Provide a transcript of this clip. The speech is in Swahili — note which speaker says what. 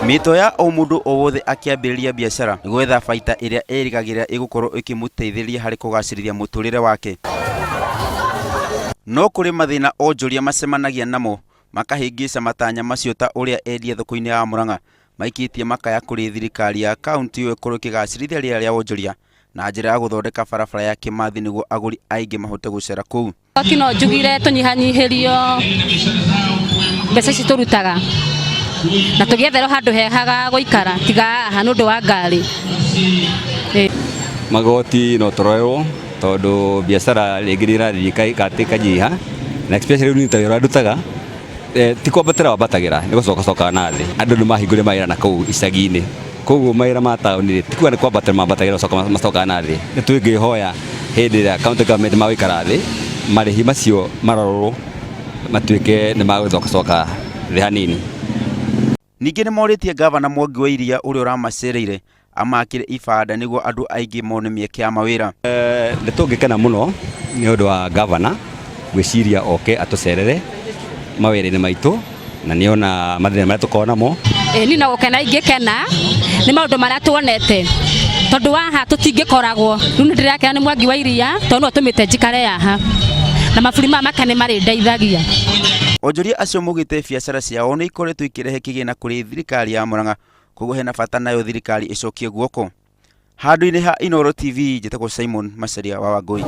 Speaker 1: Mito ya o mundu o wothe akiambĩrĩria biashara nĩ gwetha baita ĩrĩa ĩrĩgagĩrĩra ĩgũkorwo ĩkĩmũteithĩrĩria harĩ kũgacĩrithia mũtũrĩre wake. No kũrĩ mathĩna onjoria macemanagia namo makahĩngĩca matanya macio, ta ũrĩa endia thoko-inĩ ya Murang'a maikĩtie makaya kũrĩ thirikari ya kaunti ĩyo ĩkorwo ĩkĩgacĩrithia rĩera rĩa onjoria na njĩra ya gũthondeka barabara ya Kimathi nĩguo agũri aingĩ mahote gũcera kũu.
Speaker 2: Kino njugire tũnyihanyihĩrio mbeca ici tũrutaga na tũgĩetherwo handũ hehaga gũikara tiga haha nĩ ũndũ wa ngari.
Speaker 3: Magoti no tũroerwo tondũ biacara rĩngĩ nĩrathiĩ kanyiha na especially rĩu nĩ ndutaga ti kwambatĩra wambatagĩra nĩ gũcokacoka na thĩ. Andũ nĩ mahingũrire mawĩra na kũu icagi-inĩ, koguo mawĩra ma taũni ti kuga nĩ kwambatĩra mambatagĩra macokaga na thĩ. Nĩ tũngĩhoya hĩndĩ ĩrĩa county government magũikara thĩ marĩhi macio marorwo matuĩke nĩ magũcokacoka thĩ hanini.
Speaker 1: Ningĩ nĩ morĩtie gavana Mwangi wa Iria ũrĩa ũramacereire amakĩre ibanda nĩguo andũ aingĩ mone mĩeke ya mawĩra.
Speaker 3: Nĩ tũngĩkena mũno nĩ ũndũ wa gavana gwĩciria oke atũcerere mawĩra-inĩ maitũ na nĩona mathĩna marĩa tũkoragwo namo.
Speaker 2: Niĩ no gũkena ingĩkena nĩ maũndũ marĩa tuonete tondũ haha tũtingĩkoragwo. Rĩu nĩ ndĩrakena nĩ Mwangi wa Iria tondũ nĩ atũmĩte njikare haha na maburi maya make nĩ marĩ ndeithagia.
Speaker 1: Onjoria acio mugĩte biacara ciao nĩ ikoretwo ikĩrehe kĩgĩna kũrĩ thirikari ya Murang'a, koguo hena bata nayo thirikari ĩcokie guoko. Handũ-inĩ ha Inooro TV, njĩtagwo Simon Macharia wa Wangũi.